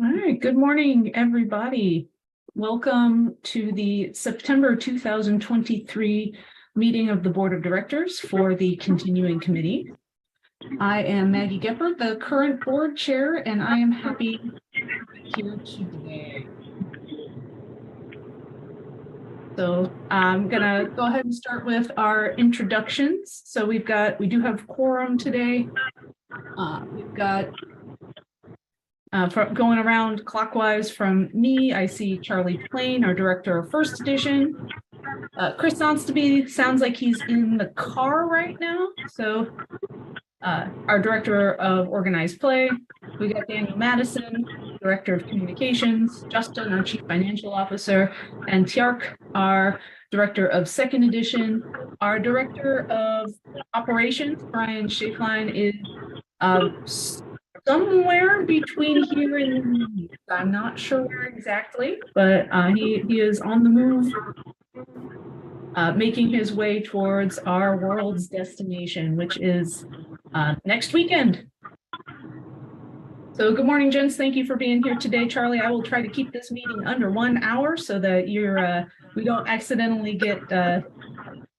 All right, good morning, everybody. Welcome to the September 2023 meeting of the Board of Directors for the Continuing Committee. I am Maggie Geppert, the current board chair, and I am happy to be here today. So I'm gonna go ahead and start with our introductions. So we do have quorum today. We've got going around clockwise from me, I see Charlie Plain, our director of First Edition. Chris sounds like he's in the car right now. So our director of Organized Play. We got Daniel Madison, director of Communications, Justin, our chief financial officer, and Tjark, our director of Second Edition. Our director of Operations, Brian Schaeflein, is somewhere between here and I'm not sure where exactly, but he is on the move, making his way towards our world's destination, which is next weekend. So good morning, gents. Thank you for being here today. Charlie, I will try to keep this meeting under 1 hour so that we don't accidentally get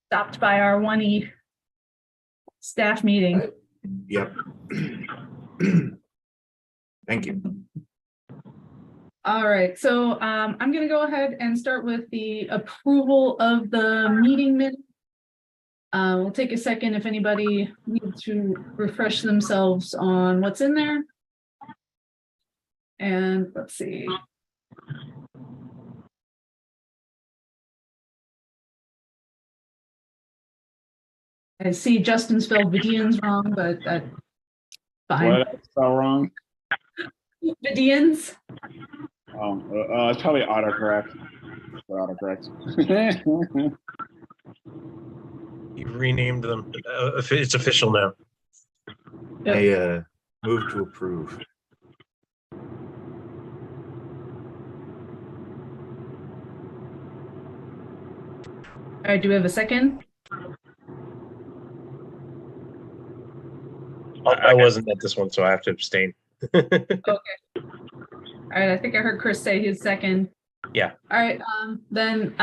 stopped by our 1E staff meeting. Yep. Thank you. All right, so I'm going to go ahead and start with the approval of the meeting minutes. We'll take a second if anybody needs to refresh themselves on what's in there. And let's see. I see Justin spelled Vidians wrong, but that's fine. What I spell wrong? Vidians. Oh, it's probably autocorrect. Autocorrect. You renamed them. It's official now. Yep. I move to approve. All right, do we have a second? I wasn't at this one, so I have to abstain. Okay. All right, I think I heard Chris say his second. Yeah. All right, then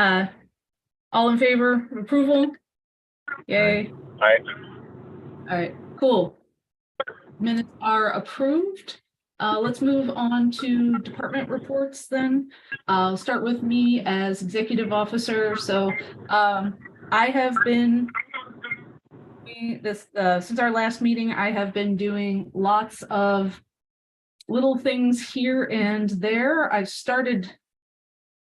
all in favor of approval? Yay. Aye. All right, cool. Minutes are approved. Let's move on to department reports then. I'll start with me as executive officer. So I have been since our last meeting, I have been doing lots of little things here and there. I've started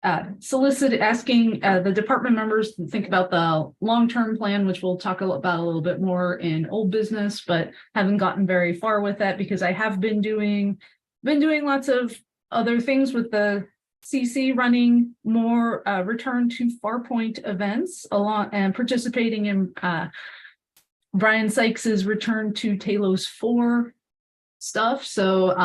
asking the department members to think about the long-term plan, which we'll talk about a little bit more in old business, but haven't gotten very far with that because I have been doing lots of other things with the CC, running more return to Farpoint events and participating in Brian Sykes's return to Talos 4 stuff. So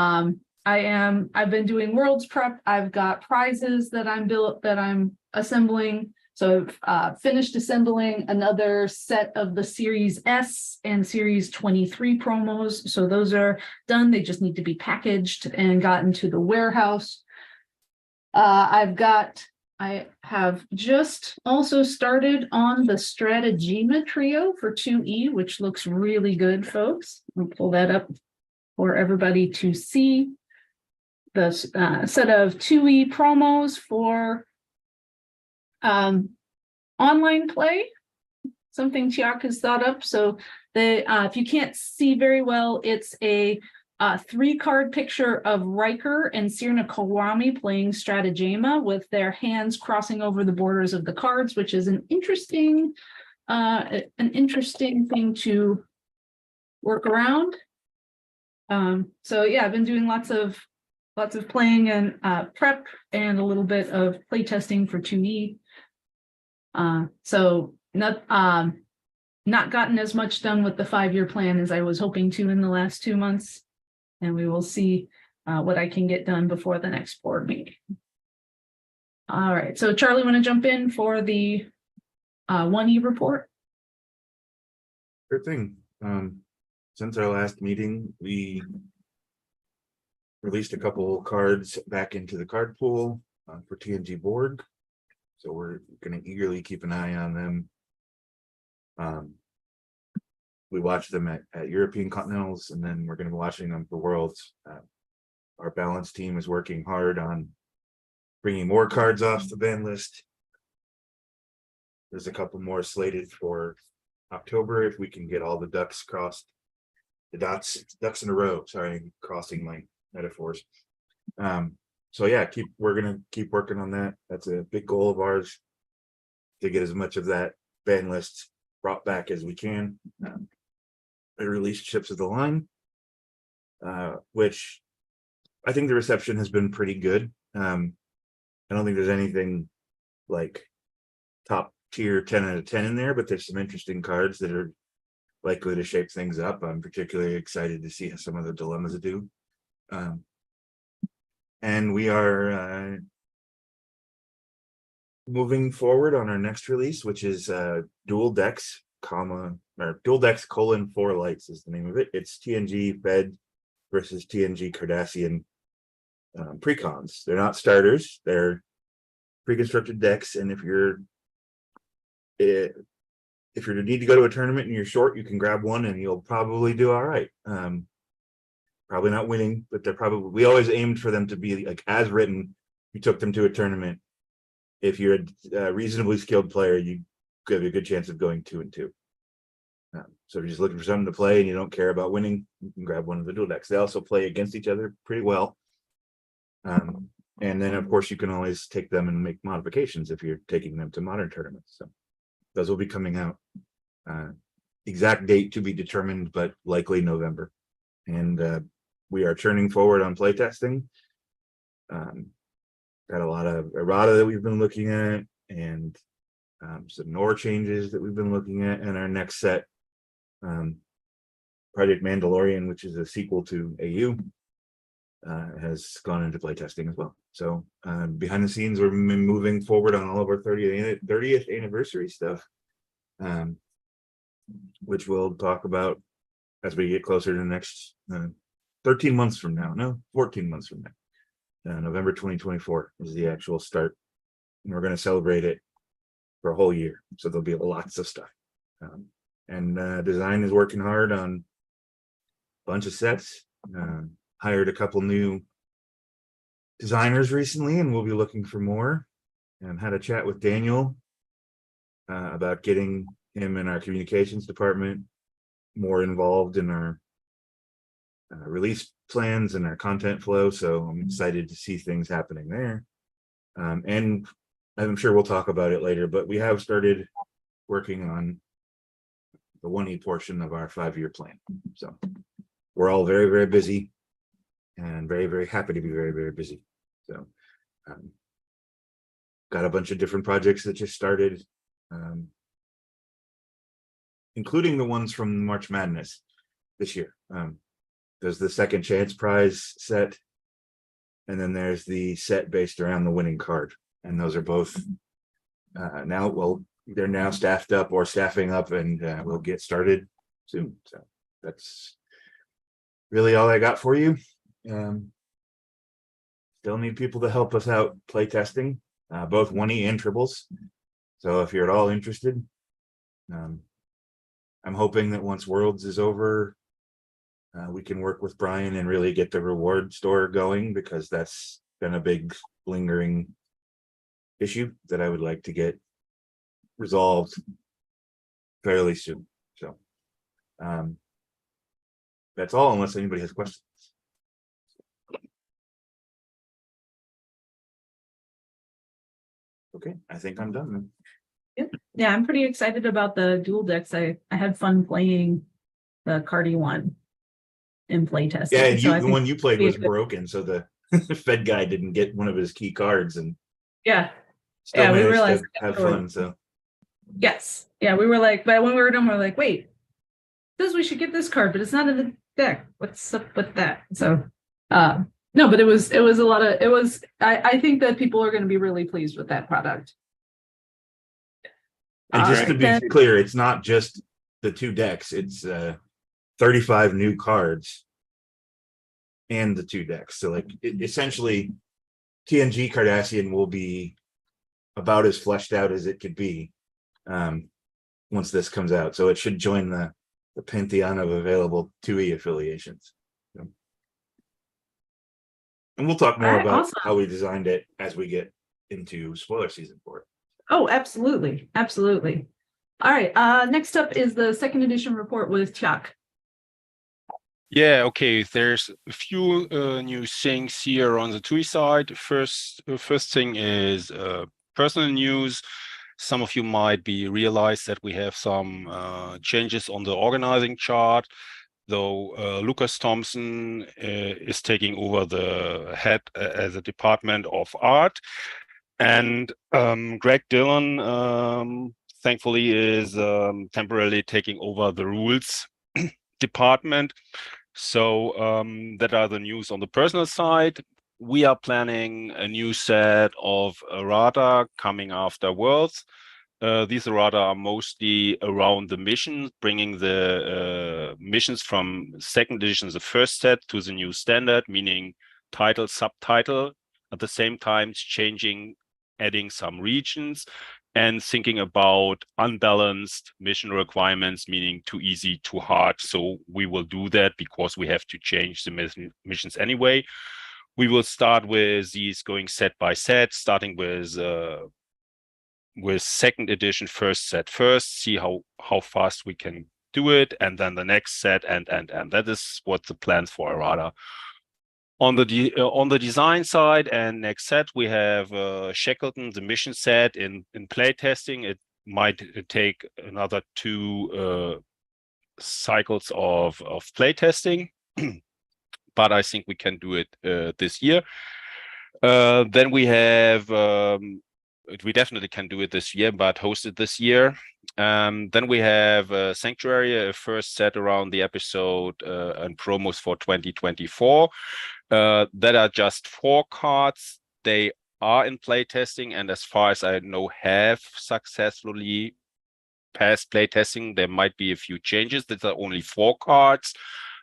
I've been doing worlds prep. I've got prizes that I'm assembling. So I've finished assembling another set of the Series S and Series 23 promos. So those are done. They just need to be packaged and gotten to the warehouse. I have just also started on the Stratagema trio for 2E, which looks really good, folks. I'll pull that up for everybody to see. The set of 2E promos for online play, something Tjark has thought up. So if you can't see very well, it's a 3-card picture of Riker and Sirna Kawami playing Stratagema with their hands crossing over the borders of the cards, which is an interesting thing to work around. So yeah, I've been doing lots of playing and prep and a little bit of play testing for 2E. So not gotten as much done with the 5-year plan as I was hoping to in the last 2 months. And we will see what I can get done before the next board meeting. All right, so Charlie, want to jump in for the 1E report? Sure thing. Since our last meeting, we released a couple cards back into the card pool for TNG Borg. So we're going to eagerly keep an eye on them. We watched them at European Continentals, and then we're going to be watching them for Worlds. Our balance team is working hard on bringing more cards off the ban list. There's a couple more slated for October if we can get all the ducks crossed. The ducks in a row. Sorry, crossing my metaphors. So yeah, we're gonna keep working on that. That's a big goal of ours, to get as much of that ban list brought back as we can. The relationships of the line, which I think the reception has been pretty good. I don't think there's anything like top tier 10 out of 10 in there, but there's some interesting cards that are likely to shape things up. I'm particularly excited to see some of the dilemmas do. And we are moving forward on our next release, which is Dual Decks, Dual Decks : 4 Lights is the name of it. It's TNG Fed versus TNG Cardassian precons. They're not starters, they're pre-constructed decks, and if you're need to go to a tournament and you're short, you can grab one and you'll probably do all right. Probably not winning, but we always aimed for them to be like as written. You took them to a tournament. If you're a reasonably skilled player, you have a good chance of going 2-2. So if you're just looking for something to play and you don't care about winning, you can grab one of the dual decks. They also play against each other pretty well. And then of course you can always take them and make modifications if you're taking them to modern tournaments. So those will be coming out. Exact date to be determined, but likely November. And we are churning forward on playtesting. Got a lot of errata that we've been looking at, and some NOR changes that we've been looking at. And our next set, Project Mandalorian, which is a sequel to AU, has gone into playtesting as well. So behind the scenes, we've been moving forward on all of our 30th anniversary stuff, which we'll talk about as we get closer to the next 13 months from now. No, 14 months from now. November 2024 is the actual start, and we're going to celebrate it for a whole year. So there'll be lots of stuff. And design is working hard on a bunch of sets. Hired a couple new designers recently, and we'll be looking for more. And had a chat with Daniel about getting him in our communications department more involved in our release plans and our content flow. So I'm excited to see things happening there. And I'm sure we'll talk about it later, but we have started working on the 1E portion of our 5-year plan. So we're all very, very busy, and very, very happy to be very, very busy. So got a bunch of different projects that just started, including the ones from March Madness this year. There's the Second Chance prize set, and then there's the set based around the winning card. And those are both they're now staffed up or staffing up, and we'll get started soon. So that's really all I got for you. Still need people to help us out play testing, both 1E and Tribbles. So if you're at all interested, I'm hoping that once Worlds is over, we can work with Brian and really get the reward store going, because that's been a big lingering issue that I would like to get resolved fairly soon. So that's all, unless anybody has questions. Okay, I think I'm done then. Yeah, I'm pretty excited about the dual decks. I had fun playing the Cardi one in playtesting. Yeah, and So the one you played was good. broken, so the Fed guy didn't get one of his key cards, and Yeah. still Yeah, we managed realized to have fun. So yes. Yeah, we were like, but when we were done, we were like, wait, says we should get this card, but it's not in the deck. What's up with that? So no, but it was a lot of I think that people are going to be really pleased with that product. and just to be clear, it's not just the 2 decks, it's 35 new cards and the 2 decks. So like essentially TNG Cardassian will be about as fleshed out as it could be once this comes out. So it should join the pantheon of available 2E affiliations. And we'll talk more All right, about awesome. how we designed it as we get into spoiler season for it. Oh, absolutely. Absolutely. All right. Next up is the second edition report with Chuck. Yeah, okay. There's a few new things here on the TUI side. First thing is personal news. Some of you might be realized that we have some changes on the organizing chart. Though Lucas Thompson is taking over the head as a department of art, and Greg Dillon, thankfully, is temporarily taking over the rules department. So that are the news on the personal side. We are planning a new set of errata coming after Worlds. These errata are mostly around the missions, bringing the missions from second edition, the first set, to the new standard, meaning title, subtitle. At the same time, changing, adding some regions, and thinking about unbalanced mission requirements, meaning too easy, too hard. So we will do that because we have to change the missions anyway. We will start with these going set by set, starting with second edition first set first, see how fast we can do it, and then the next set, and that is what the plan for errata. On the design side and next set, we have Shackleton, the mission set in playtesting. It might take another 2 cycles of playtesting, but I think we can do it this year. Then we have we definitely can do it this year, but host it this year. Then we have Sanctuary, a first set around the episode and promos for 2024. That are just 4 cards. They are in playtesting, and as far as I know, have successfully passed playtesting. There might be a few changes. These are only 4 cards,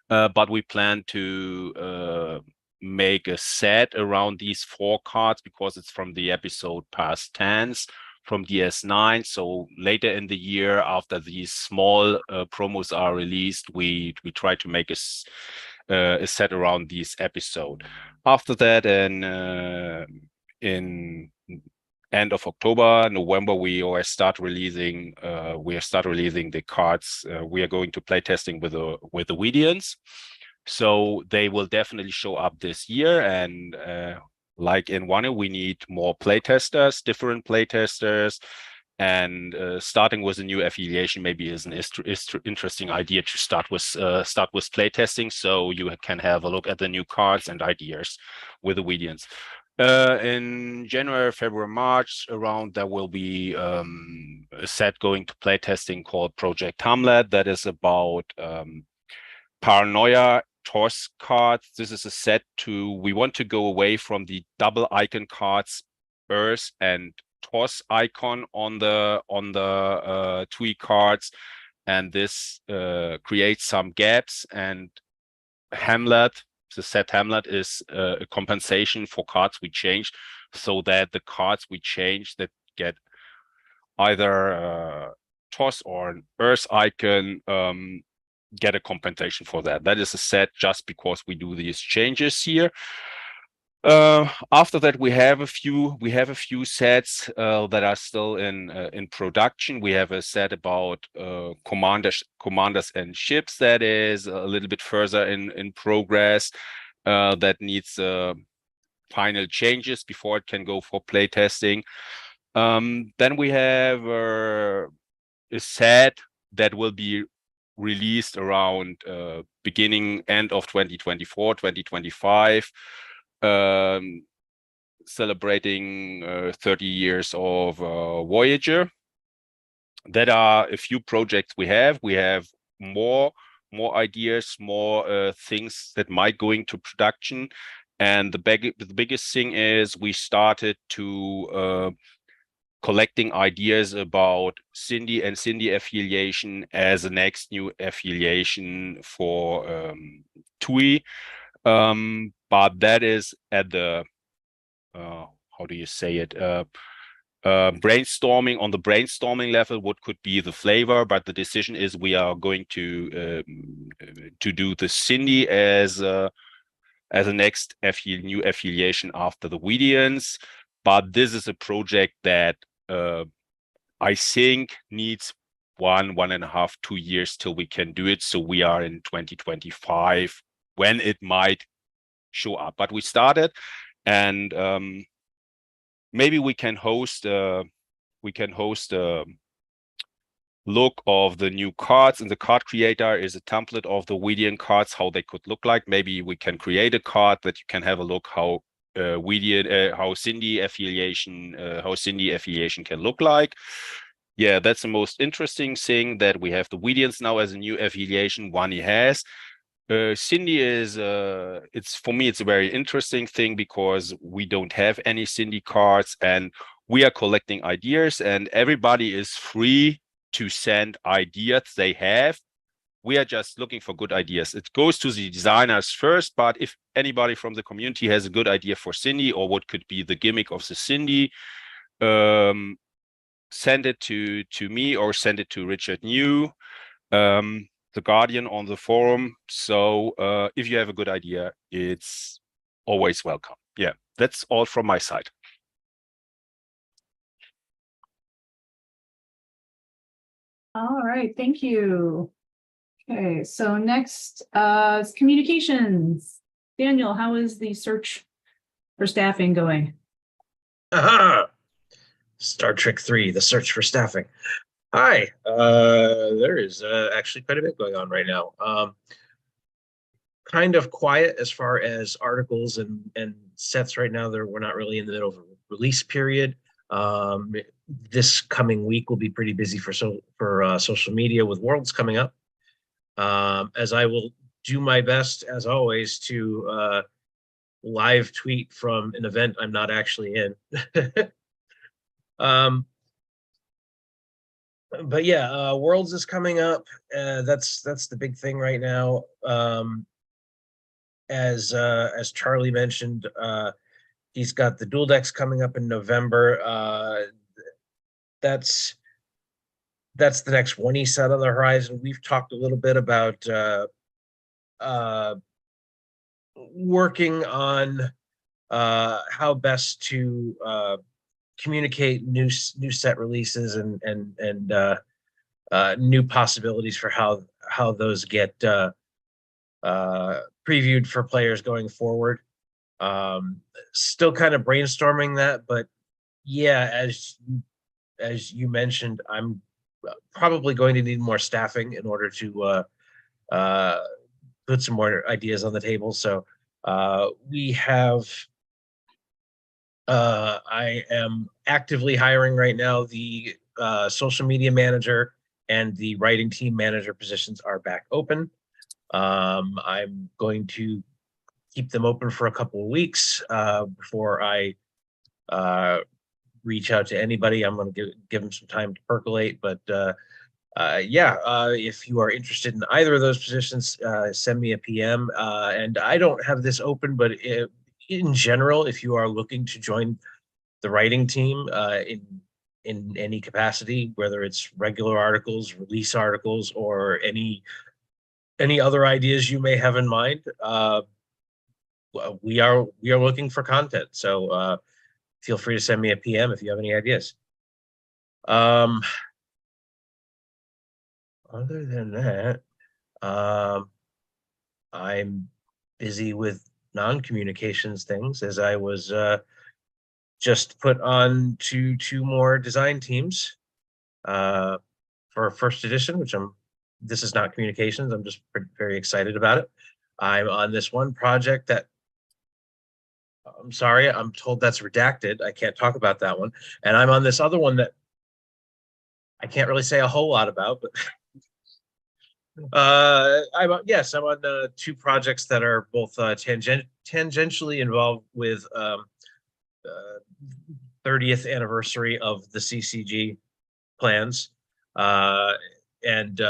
but we plan to make a set around these 4 cards because it's from the episode past tense from DS9. So later in the year, after these small promos are released, we try to make a set around this episode. After that, in end of October, November, we start releasing the cards. We are going to play testing with the Weedians. So they will definitely show up this year, and like in Wano, we need more playtesters, different playtesters, and starting with a new affiliation maybe is an interesting idea to start with playtesting, so you can have a look at the new cards and ideas with the Weedians. In January, February, March, around there will be a set going to playtesting called Project Hamlet. That is about Paranoia TOS cards. This is a set we want to go away from the double icon cards, Earth and TOS icon on the TUI cards, and this creates some gaps. And Hamlet, the set Hamlet, is a compensation for cards we changed, so that the cards we change that get either TOS or an Earth icon get a compensation for that. That is a set just because we do these changes here. After that, we have a few sets that are still in production. We have a set about commanders and ships that is a little bit further in progress, that needs final changes before it can go for playtesting. Then we have a set that will be released around end of 2024, 2025, celebrating 30 years of Voyager. That are a few projects we have. We have more ideas, more things that might go into production. And the biggest thing is we started to collecting ideas about Cindy and Cindy affiliation as the next new affiliation for TUI. But that is at the how do you say it? Brainstorming on the brainstorming level, what could be the flavor, but the decision is we are going to do the Cindy as a next new affiliation after the Weedians. But this is a project that I think needs 1.5, 2 years till we can do it. So we are in 2025 when it might show up. But we started, and maybe we can host a look of the new cards, and the card creator is a template of the Weedian cards, how they could look like. Maybe we can create a card that you can have a look how how Cindy affiliation can look like. Yeah, that's the most interesting thing, that we have the Weedians now as a new affiliation. One he has. Cindy is it's, for me, it's a very interesting thing because we don't have any Cindy cards, and we are collecting ideas, and everybody is free to send ideas they have. We are just looking for good ideas. It goes to the designers first, but if anybody from the community has a good idea for Cindy or what could be the gimmick of the Cindy, send it to me or send it to Richard New, the Guardian on the forum. So if you have a good idea, it's always welcome. Yeah, that's all from my side. All right, thank you. Okay, so next is communications. Daniel, how is the search for staffing going? Aha! Star Trek 3, The Search for Staffing. Hi, there is actually quite a bit going on right now. Kind of quiet as far as articles and sets right now. We're not really in the middle of a release period. This coming week will be pretty busy for social media with Worlds coming up. As I will do my best, as always, to live tweet from an event I'm not actually in. But yeah, Worlds is coming up. That's the big thing right now. As Charlie mentioned, he's got the dual decks coming up in November. That's the next one he set on the horizon. We've talked a little bit about working on how best to communicate new set releases and new possibilities for how those get previewed for players going forward. Still kind of brainstorming that, but yeah, as you mentioned, I'm probably going to need more staffing in order to put some more ideas on the table. So we have I am actively hiring right now. The social media manager and the writing team manager positions are back open. I'm going to keep them open for a couple of weeks before I reach out to anybody. I'm going to give them some time to percolate. But yeah, if you are interested in either of those positions, send me a PM. And I don't have this open, but in general, if you are looking to join the writing team in any capacity, whether it's regular articles, release articles, or any other ideas you may have in mind, we are looking for content. So feel free to send me a PM if you have any ideas. Other than that, I'm busy with non-communications things, as I was just put on to 2 more design teams for first edition, which this is not communications. I'm just very excited about it. I'm on this one project that, I'm sorry, I'm told that's redacted. I can't talk about that one. And I'm on this other one that I can't really say a whole lot about, but I'm on 2 projects that are both tangentially involved with 30th anniversary of the CCG plans, and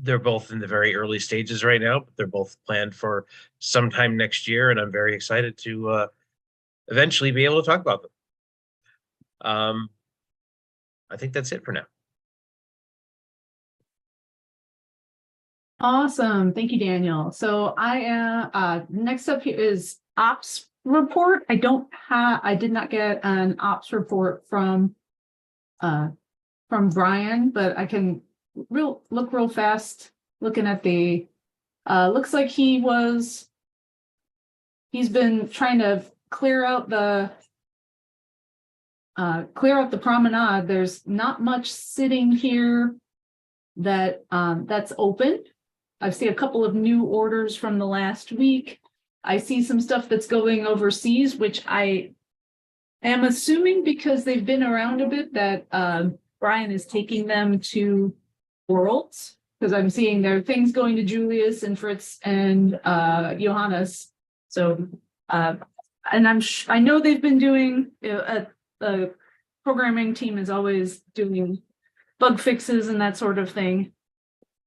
they're both in the very early stages right now, but they're both planned for sometime next year, and I'm very excited to eventually be able to talk about them. I think that's it for now. Awesome. Thank you, Daniel. So next up here is ops report. I did not get an ops report from Brian, but I can look real fast looking at the, looks like he's been trying to clear out the promenade. There's not much sitting here that's open. I see a couple of new orders from the last week. I see some stuff that's going overseas, which I am assuming because they've been around a bit that Brian is taking them to Worlds, because I'm seeing there are things going to Julius and Fritz and Johannes. So and I know they've been doing the programming team is always doing bug fixes and that sort of thing.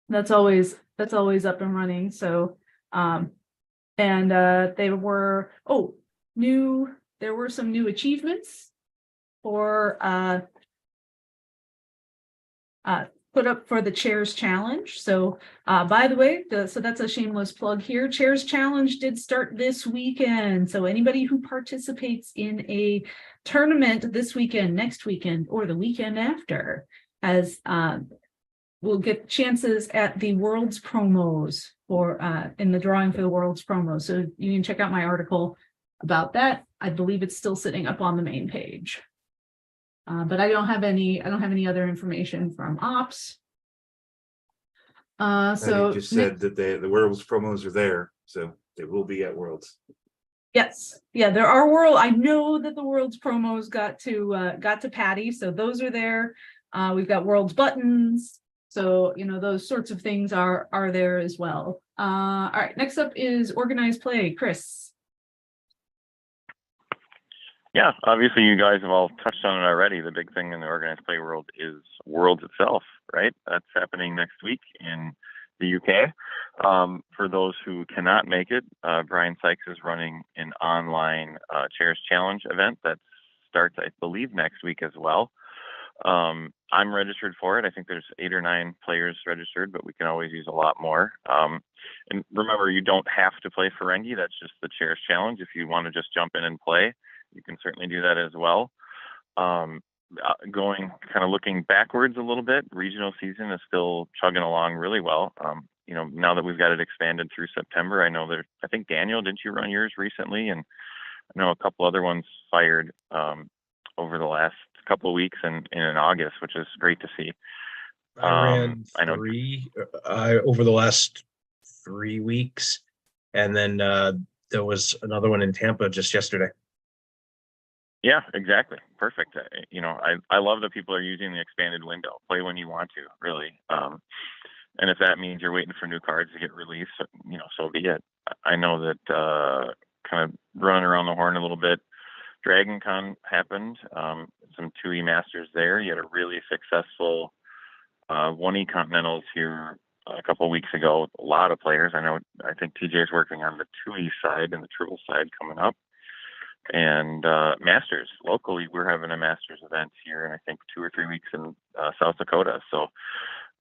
That's always up and running. So there were some new achievements for put up for the Chairs Challenge. So by the way, so that's a shameless plug here. Chairs Challenge did start this weekend. So anybody who participates in a tournament this weekend, next weekend, or the weekend after will get chances at the World's promos in the drawing for the World's promos. So you can check out my article about that. I believe it's still sitting up on the main page. But I don't have any other information from ops. So He just said that the Worlds promos are there, so they will be at Worlds. yes, yeah, there are I know that the Worlds promos got to Patty, so those are there. We've got Worlds buttons, so those sorts of things are there as well. All right, next up is organized play. Chris. Yeah, obviously you guys have all touched on it already. The big thing in the organized play world is Worlds itself, right? That's happening next week in the UK. For those who cannot make it, Brian Sykes is running an online Chairs Challenge event that starts, I believe, next week as well. I'm registered for it. I think there's 8 or 9 players registered, but we can always use a lot more. And remember, you don't have to play Ferengi. That's just the Chairs Challenge. If you want to just jump in and play, you can certainly do that as well. Looking backwards a little bit, regional season is still chugging along really well. Now that we've got it expanded through September, I think Daniel, didn't you run yours recently? And I know a couple other ones fired over the last couple of weeks and in August, which is great to see. I ran 3 over the last 3 weeks, and then there was another one in Tampa just yesterday. Yeah, exactly. Perfect. I love that people are using the expanded window. Play when you want to, really. And if that means you're waiting for new cards to get released, so be it. I know that kind of running around the horn a little bit, Dragon Con happened, some 2E Masters there. You had a really successful 1E Continentals here a couple of weeks ago. A lot of players. I think TJ is working on the 2E side and the Tribbles side coming up. And Masters, locally, we're having a Masters event here in, I think, 2 or 3 weeks in South Dakota. So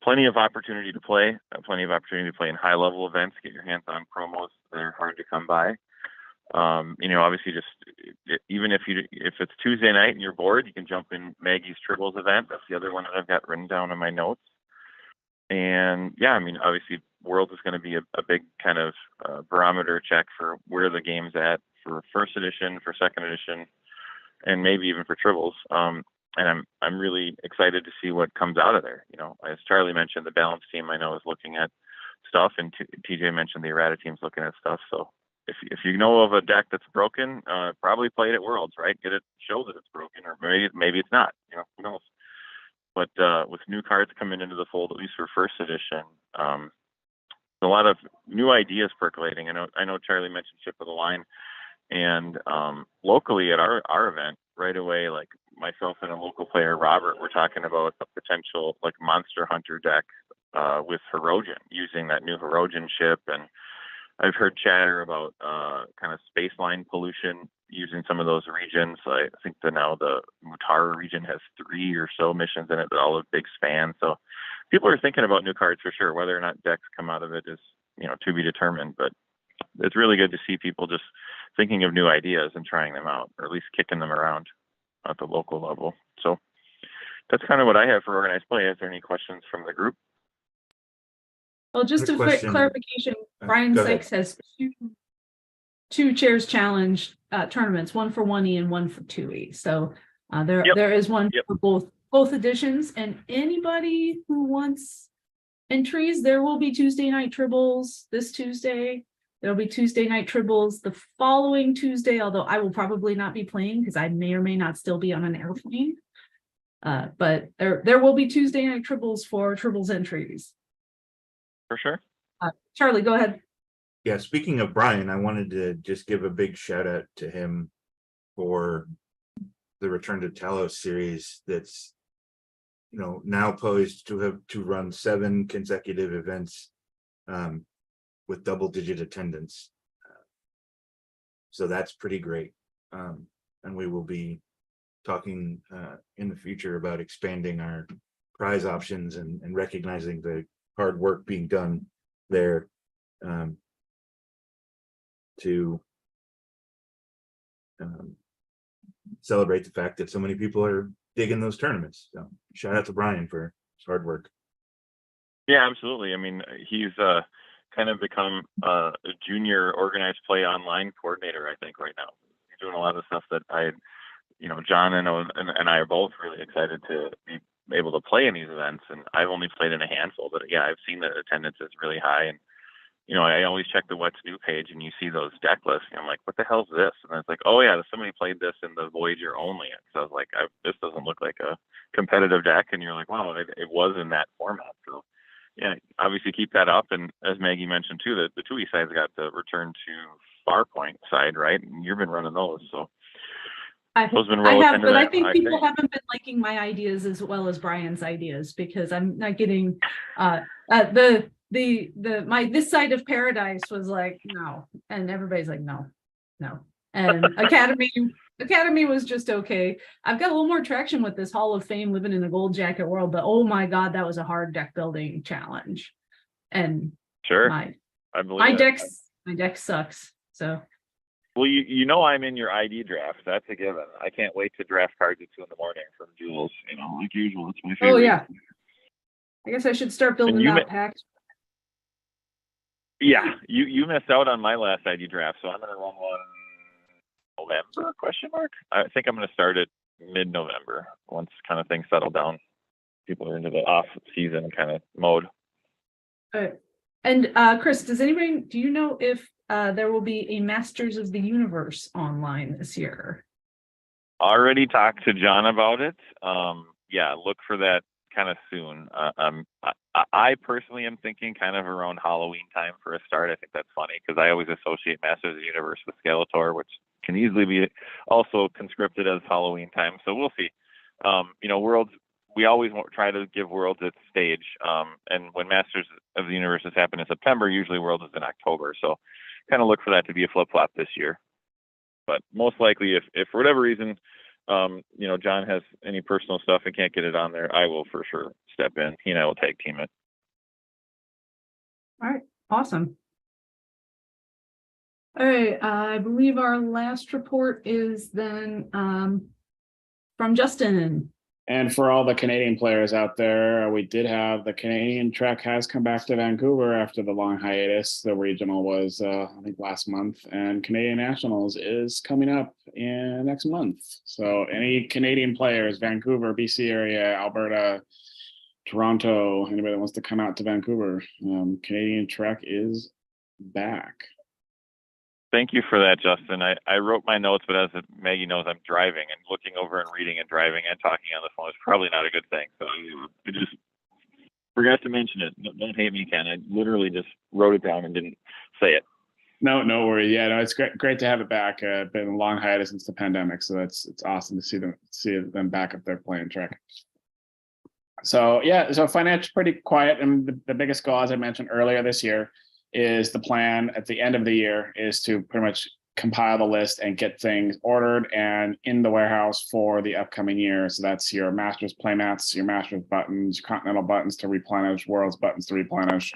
plenty of opportunity to play, in high-level events, get your hands on promos that are hard to come by. Obviously, just even if it's Tuesday night and you're bored, you can jump in Maggie's Tribbles event. That's the other one that I've got written down in my notes. And yeah, obviously, World is going to be a big kind of barometer check for where the game's at for first edition, for second edition, and maybe even for Tribbles. And I'm really excited to see what comes out of there. As Charlie mentioned, the balance team I know is looking at stuff, and TJ mentioned the errata team's looking at stuff. So if you know of a deck that's broken, probably play it at Worlds, right? Get it, show that it's broken, or maybe it's not. Who knows? But with new cards coming into the fold, at least for first edition, a lot of new ideas percolating. I know Charlie mentioned Ship of the Line, and locally at our event, right away, like myself and a local player, Robert, we're talking about a potential like Monster Hunter deck with Herogen, using that new Herogen chip. And I've heard chatter about kind of spaceline pollution using some of those regions. I think that now the Mutara region has 3 or so missions in it that all have big spans. So people are thinking about new cards for sure. Whether or not decks come out of it is, to be determined. But it's really good to see people just thinking of new ideas and trying them out, or at least kicking them around at the local level. So that's kind of what I have for organized play. Is there any questions from the group? Well, just Good a quick question. clarification, Brian Go ahead. Sykes has two chairs challenge tournaments, one for 1E and one for 2E. So there is one Yep. for both editions, and anybody who wants entries, there will be Tuesday night Tribbles this Tuesday. There'll be Tuesday night Tribbles the following Tuesday, although I will probably not be playing because I may or may not still be on an airplane. But there will be Tuesday night Tribbles for Tribbles entries. For sure. Charlie, go ahead. Yeah, speaking of Brian, I wanted to just give a big shout out to him for the Return to Talos series that's now poised to run 7 consecutive events with double-digit attendance. So that's pretty great. And we will be talking in the future about expanding our prize options and recognizing the hard work being done there to celebrate the fact that so many people are digging those tournaments. So shout out to Brian for his hard work. Yeah, absolutely. I mean, he's kind of become a junior organized play online coordinator, I think, right now. He's doing a lot of stuff that John and I are both really excited to be able to play in these events. And I've only played in a handful, but yeah, I've seen that attendance is really high. And I always check the What's New page, and you see those deck lists, and I'm like, what the hell's this? And it's like, oh yeah, somebody played this in the Voyager only. And so I was like, this doesn't look like a competitive deck. And you're like, wow, it was in that format. So yeah, obviously keep that up. And as Maggie mentioned too, the 2E side's got the Return to Farpoint side, right? And you've been running those, so those been I well have, attended, but I think people think. haven't been liking my ideas as well as Brian's ideas, because I'm not getting this side of paradise was like no, and everybody's like no, and Academy was just okay. I've got a little more traction with this Hall of Fame living in a gold jacket world, but oh my god, that was a hard deck building challenge, and Sure, my deck sucks. So well, I'm in your ID draft. That's a given. I can't wait to draft cards at 2 in the morning from Jules. Like usual, it's my favorite. oh yeah, I guess I should start building that pack. Yeah, you missed out on my last ID draft, so I'm gonna run one November ? I think I'm gonna start it mid-November once kind of things settle down. People are into the off-season kind of mode. All right. And Chris, do you know if there will be a Masters of the Universe online this year? Already talked to John about it. Yeah, look for that kind of soon. I personally am thinking kind of around Halloween time for a start. I think that's funny because I always associate Masters of the Universe with Skeletor, which can easily be also conscripted as Halloween time. So we'll see. Worlds, we always try to give Worlds its stage. And when Masters of the Universe has happened in September, usually Worlds is in October. So kind of look for that to be a flip-flop this year. But most likely, if for whatever reason, John has any personal stuff and can't get it on there, I will for sure step in. He and I will tag team it. All right, awesome. All right, I believe our last report is then from Justin. And for all the Canadian players out there, we did have the Canadian Trek has come back to Vancouver after the long hiatus. The regional was, I think, last month, and Canadian Nationals is coming up in next month. So any Canadian players, Vancouver, BC area, Alberta, Toronto, anybody that wants to come out to Vancouver, Canadian Trek is back. Thank you for that, Justin. I wrote my notes, but as Maggie knows, I'm driving, and looking over and reading and driving and talking on the phone is probably not a good thing. So I just forgot to mention it. Don't hate me, Ken. I literally just wrote it down and didn't say it. No worry. Yeah, no, it's great to have it back. Been a long hiatus since the pandemic, so it's awesome to see them back up there playing Trek. So yeah, so financial pretty quiet, and the biggest goal, as I mentioned earlier this year, is the plan at the end of the year is to pretty much compile the list and get things ordered and in the warehouse for the upcoming year. So that's your Masters playmats, your Masters buttons, Continental buttons to replenish, Worlds buttons to replenish,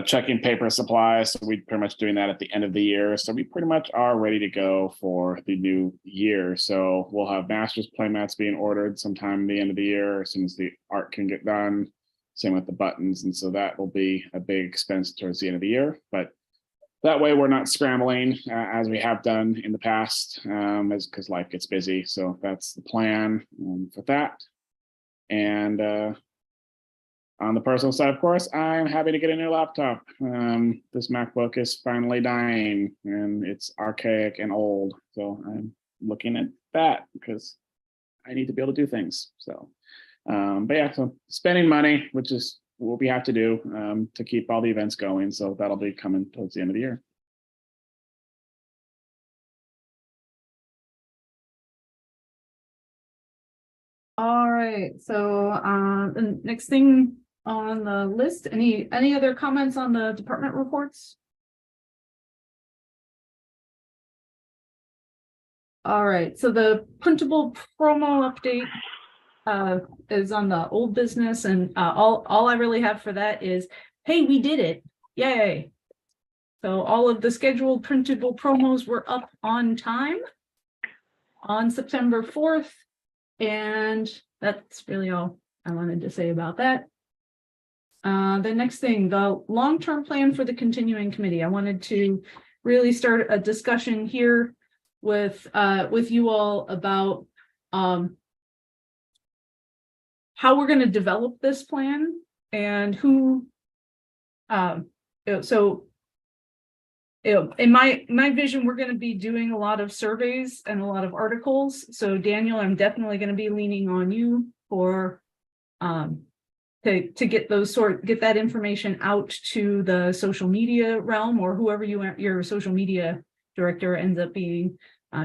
checking paper supplies. So we're pretty much doing that at the end of the year. So we pretty much are ready to go for the new year. So we'll have Masters playmats being ordered sometime at the end of the year as soon as the art can get done. Same with the buttons. And so that will be a big expense towards the end of the year. But that way we're not scrambling as we have done in the past, because life gets busy. So that's the plan for that. And on the personal side, of course, I'm happy to get a new laptop. This MacBook is finally dying and it's archaic and old. So I'm looking at that because I need to be able to do things. So, but yeah, so spending money, which is what we have to do to keep all the events going. So that'll be coming towards the end of the year. All right, so the next thing on the list, any other comments on the department reports? All right, so the printable promo update is on the old business, and all I really have for that is, hey, we did it, yay. So all of the scheduled printable promos were up on time on September 4th, and that's really all I wanted to say about that. The next thing, the long-term plan for the continuing committee. I wanted to really start a discussion here with you all about how we're going to develop this plan and who. So, in my vision, we're going to be doing a lot of surveys and a lot of articles. So, Daniel, I'm definitely going to be leaning on you for to get get that information out to the social media realm, or whoever your social media director ends up being,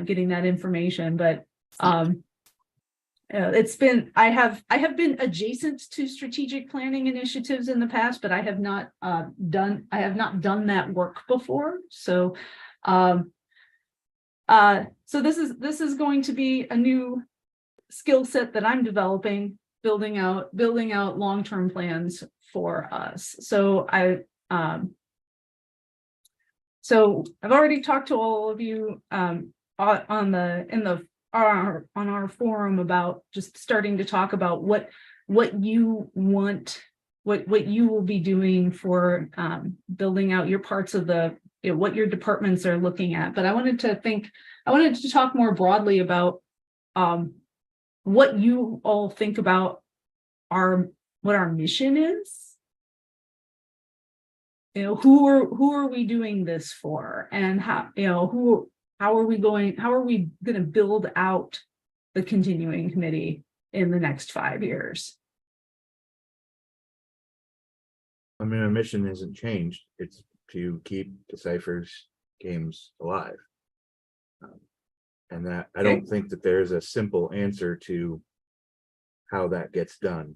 getting that information. But I have been adjacent to strategic planning initiatives in the past, but I have not done that work before. So so this is going to be a new skill set that I'm developing, building out long-term plans for us. So I've already talked to all of you on our forum about just starting to talk about what you want, what you will be doing for building out your parts of what your departments are looking at. But I wanted to talk more broadly about what you all think about what our mission is. Who are we doing this for, and how are we going to build out the continuing committee in the next 5 years? I mean, our mission hasn't changed. It's to keep Decipher's games alive. And that I don't think that there's a simple answer to how that gets done.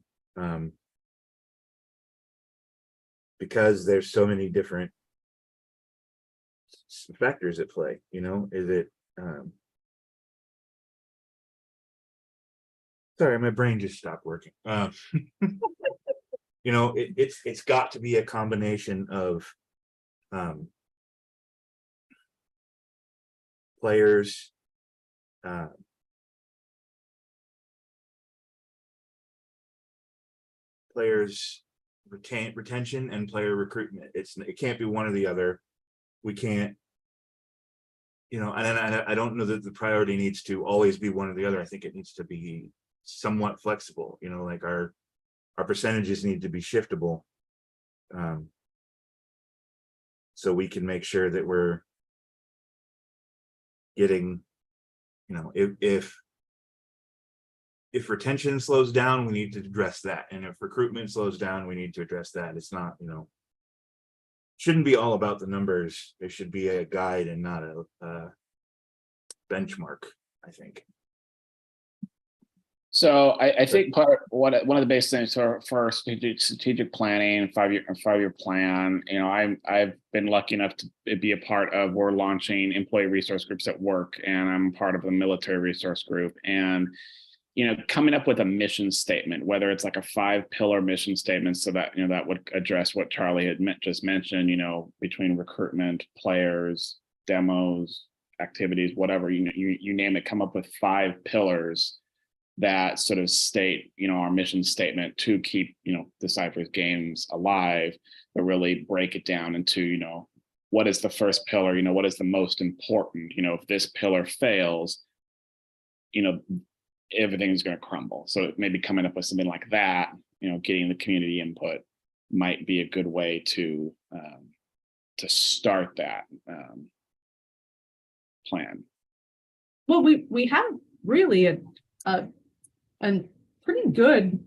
Because there's so many different factors at play, is it sorry, my brain just stopped working. It's got to be a combination of players, retention and player recruitment. It can't be one or the other. We can't, and I don't know that the priority needs to always be one or the other. I think it needs to be somewhat flexible, like our percentages need to be shiftable, so we can make sure that we're getting, if retention slows down, we need to address that. And if recruitment slows down, we need to address that. It's not, shouldn't be all about the numbers. There should be a guide and not a benchmark, I think. So I think one of the basic things for our strategic planning, five-year plan, I've been lucky enough to be a part of, we're launching employee resource groups at work, and I'm part of a military resource group. And coming up with a mission statement, whether it's like a 5-pillar mission statement, so that that would address what Charlie had just mentioned, between recruitment, players, demos, activities, whatever, you name it, come up with 5 pillars that sort of state, our mission statement to keep, Decipher's games alive, but really break it down into, what is the first pillar, what is the most important, if this pillar fails, everything's going to crumble. So maybe coming up with something like that, getting the community input might be a good way to start that plan. Well, we have really a pretty good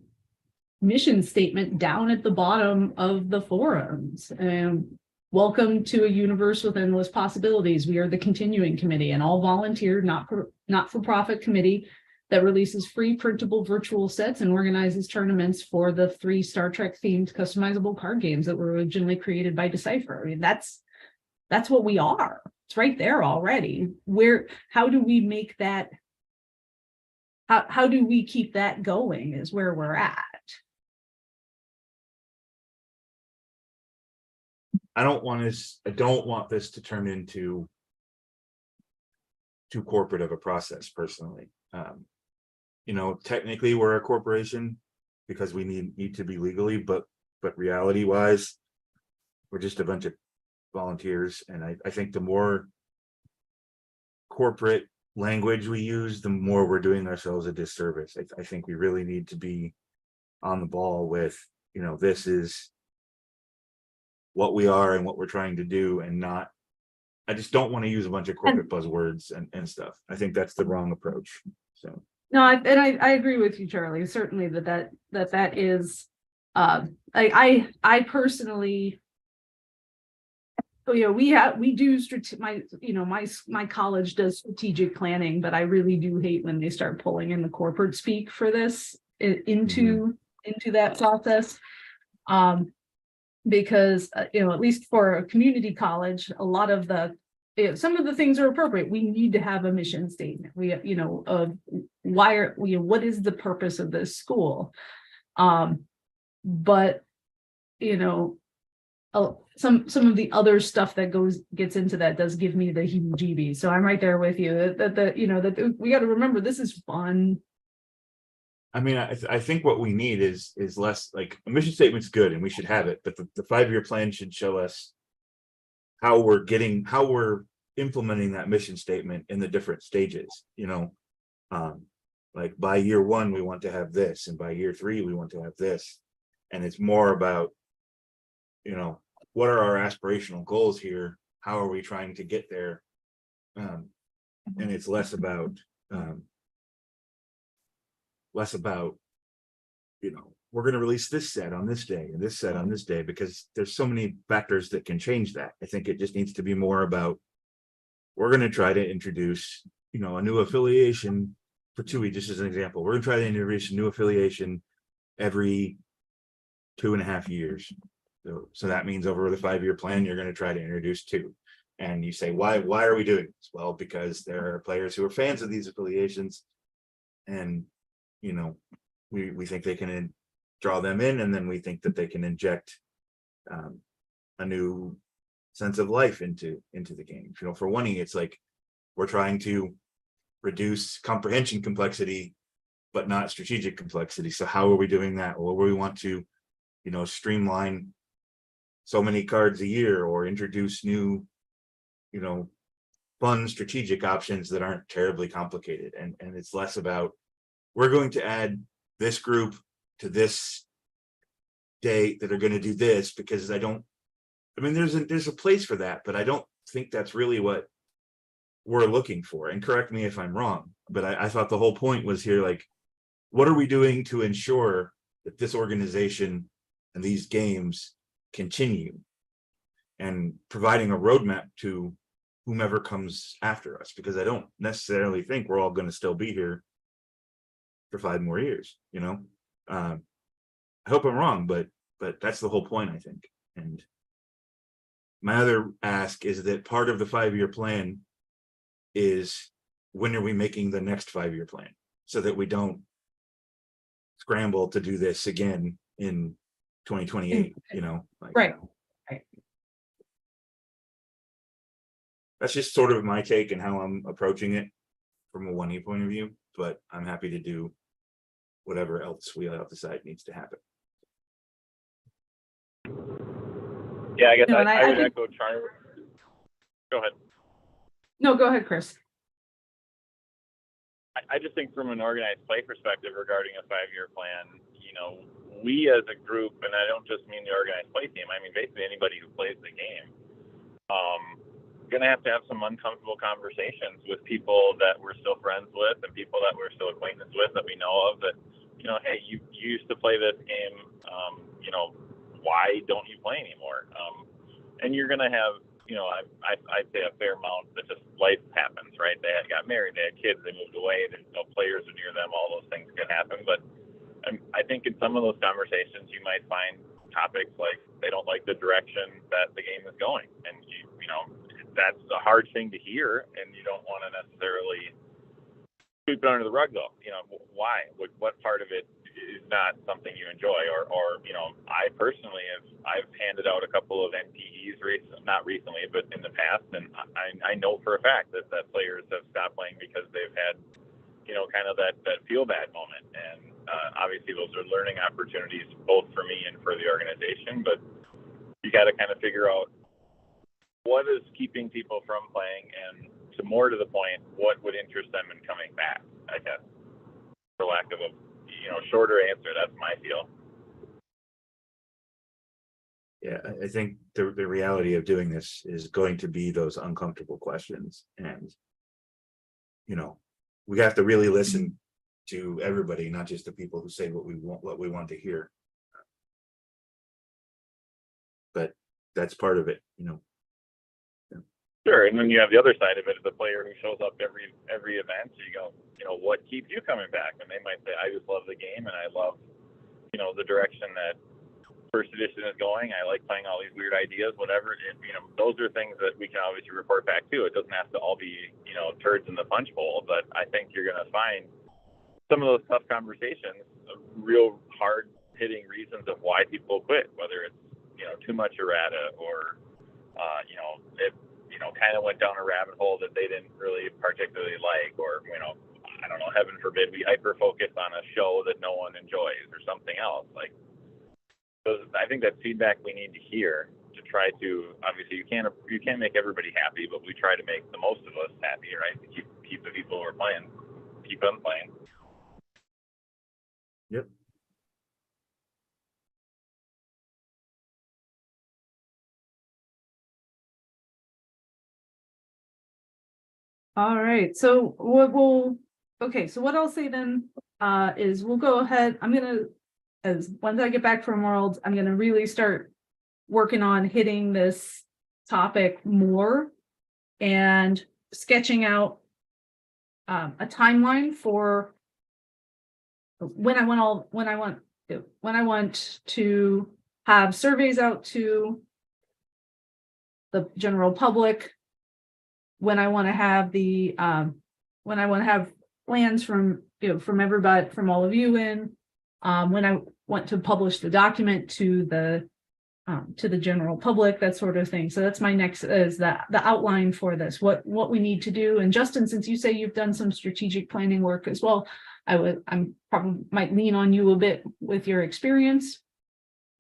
mission statement down at the bottom of the forums. And welcome to a universe with endless possibilities. We are the continuing committee, an all volunteer, not-for-profit committee that releases free printable virtual sets and organizes tournaments for the 3 Star Trek themed customizable card games that were originally created by Decipher. I mean, that's what we are. It's right there already. How do we make that? How do we keep that going is where we're at. I don't want this to turn into too corporate of a process personally. Technically we're a corporation because we need to be legally, but reality wise, we're just a bunch of volunteers. And I think the more corporate language we use, the more we're doing ourselves a disservice. I think we really need to be on the ball with, this is what we are and what we're trying to do, and not, I just don't want to use a bunch of corporate buzzwords and stuff. I think that's the wrong approach. So No, I agree with you, Charlie. Certainly that is, I personally, we do my college does strategic planning, but I really do hate when they start pulling in the corporate speak for this into that process. Because at least for a community college, a lot of some of the things are appropriate. We need to have a mission statement. We what is the purpose of this school? But some of the other stuff that gets into that does give me the heebie-jeebies. So I'm right there with you that we got to remember this is fun. I mean, I think what we need is less, like, a mission statement's good and we should have it, but the 5-year plan should show us how we're implementing that mission statement in the different stages. Like by year 1 we want to have this, and by year 3 we want to have this, and it's more about what are our aspirational goals here, how are we trying to get there, and it's less about we're going to release this set on this day and this set on this day, because there's so many factors that can change that. I think it just needs to be more about, we're going to try to introduce a new affiliation for TUI, just as an example. We're going to try to introduce a new affiliation every 2.5 years. So that means over the 5-year plan, you're going to try to introduce 2. And you say, why are we doing this? Well, because there are players who are fans of these affiliations, and we think they can draw them in, and then we think that they can inject a new sense of life into the game. For one, it's like we're trying to reduce comprehension complexity, but not strategic complexity. So how are we doing that? Well, we want to streamline so many cards a year, or introduce new fun strategic options that aren't terribly complicated. And it's less about, we're going to add this group to this date that are going to do this, because there's a place for that, but I don't think that's really what we're looking for. And correct me if I'm wrong, but I thought the whole point was here, like, what are we doing to ensure that this organization and these games continue, and providing a roadmap to whomever comes after us, because I don't necessarily think we're all going to still be here for 5 more years, you know? I hope I'm wrong, but that's the whole point, I think. And my other ask is that part of the 5-year plan is, when are we making the next 5-year plan, so that we don't scramble to do this again in 2028, you know? Like, Right. Right. that's just sort of my take and how I'm approaching it from a 1E point of view, but I'm happy to do whatever else we all decide needs to happen. Yeah, I guess No, and I would think- echo Charlie. Go ahead. No, go ahead, Chris. I just think from an organized play perspective regarding a 5-year plan, you know, we as a group, and I don't just mean the organized play team, I mean basically anybody who plays the game, gonna have to have some uncomfortable conversations with people that we're still friends with and people that we're still acquaintances with that we know of, that, you know, hey, you used to play this game, you know, why don't you play anymore? And you're gonna have, you know, I'd say a fair amount that just life happens, right? They got married, they had kids, they moved away, there's no players near them, all those things can happen. But I think in some of those conversations, you might find topics like they don't like the direction that the game is going. And, you know, that's a hard thing to hear, and you don't want to necessarily sweep it under the rug, though. You know, why? What part of it is not something you enjoy? Or you know, I personally I've handed out a couple of NPEs, not recently, but in the past, and I know for a fact that players have stopped playing because they've had, you know, kind of that feel bad moment. And obviously those are learning opportunities both for me and for the organization, but you got to kind of figure out what is keeping people from playing, and to more to the point, what would interest them in coming back, I guess, for lack of a, you know, shorter answer. That's my feel. Yeah, I think the reality of doing this is going to be those uncomfortable questions. And, you know, we have to really listen to everybody, not just the people who say what we want to hear. But that's part of it, you know. Sure, and then you have the other side of it, the player who shows up every event. So you go, you know, what keeps you coming back? And they might say, I just love the game, and I love, you know, the direction that First Edition is going. I like playing all these weird ideas, whatever. You know, those are things that we can obviously report back to. It doesn't have to all be, you know, turds in the punch bowl, but I think you're going to find some of those tough conversations, real hard hitting reasons of why people quit, whether it's, you know, too much errata, or, you know, it, you know, kind of went down a rabbit hole that they didn't really particularly like, or, you know, I don't know, heaven forbid, we hyper focus on a show that no one enjoys or something else. Like, so I think that feedback we need to hear to try to, obviously you can't make everybody happy, but we try to make the most of us happy, right? To keep the people who are playing, keep them playing. Yep. All right, so so what I'll say then is we'll go ahead. Once I get back from Worlds, I'm gonna really start working on hitting this topic more and sketching out a timeline for when I want to have surveys out to the general public, when I want to have plans from everybody, from all of you in, when I want to publish the document to the general public, that sort of thing. So that's my next, is the outline for this, what we need to do. And Justin, since you say you've done some strategic planning work as well, I'm probably might lean on you a bit with your experience,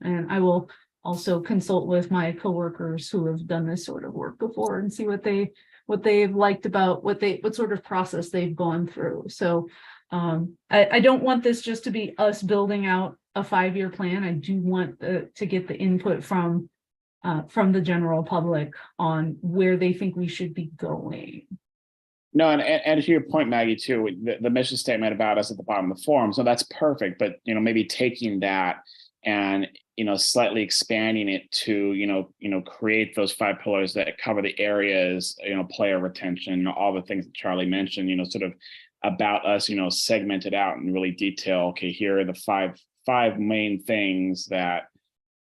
and I will also consult with my coworkers who have done this sort of work before and see what they've liked about what sort of process they've gone through. So I don't want this just to be us building out a 5-year plan. I do want to get the input from the general public on where they think we should be going. No, and to your point, Maggie, too, the mission statement about us at the bottom of the forum. So that's perfect, but you know, maybe taking that and slightly expanding it to create those 5 pillars that cover the areas, player retention, all the things that Charlie mentioned, sort of about us, you know, segmented out and really detail, okay, here are the five main things that,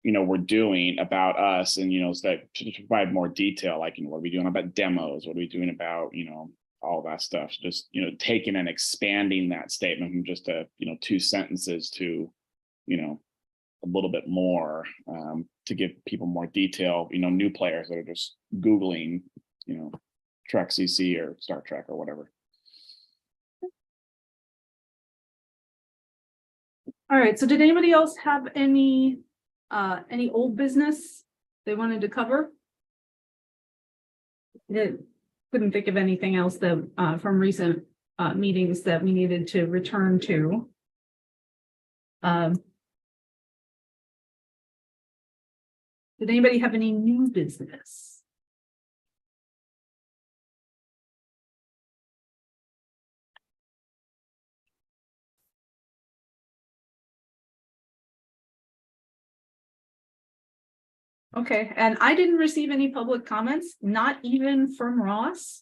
you know, we're doing about us, and, you know, so that to provide more detail, like, you know, what are we doing about demos? What are we doing about, you know, all that stuff? Just, you know, taking and expanding that statement from just a, you know, 2 sentences to, you know, a little bit more, to give people more detail, you know, new players that are just Googling, you know, Trek CC or Star Trek or whatever. All right, so did anybody else have any old business they wanted to cover? Couldn't think of anything else that from recent meetings that we needed to return to. Did anybody have any new business? Okay, and I didn't receive any public comments, not even from Ross,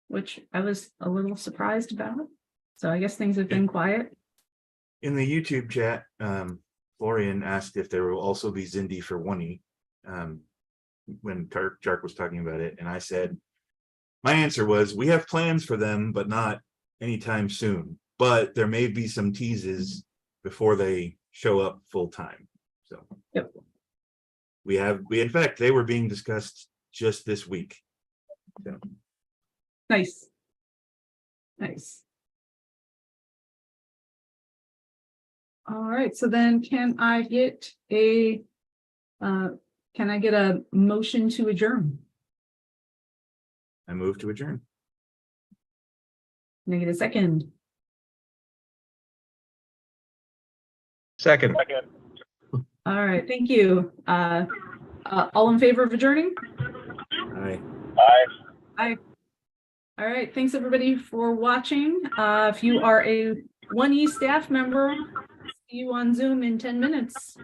which I was a little surprised about. So I guess things have been quiet. In the YouTube chat, Florian asked if there will also be Zindi for One when Jark was talking about it, and I said, my answer was, we have plans for them, but not anytime soon. But there may be some teases before they show up full time. So Yep. we in fact, they were being discussed just this week. So. Nice. Nice. All right, so then can I get a motion to adjourn? I move to adjourn. Can I get a second? Second. All right, thank you. All in favor of adjourning? Aye. Aye. All right, thanks everybody for watching. If you are a 1E staff member, see you on Zoom in 10 minutes.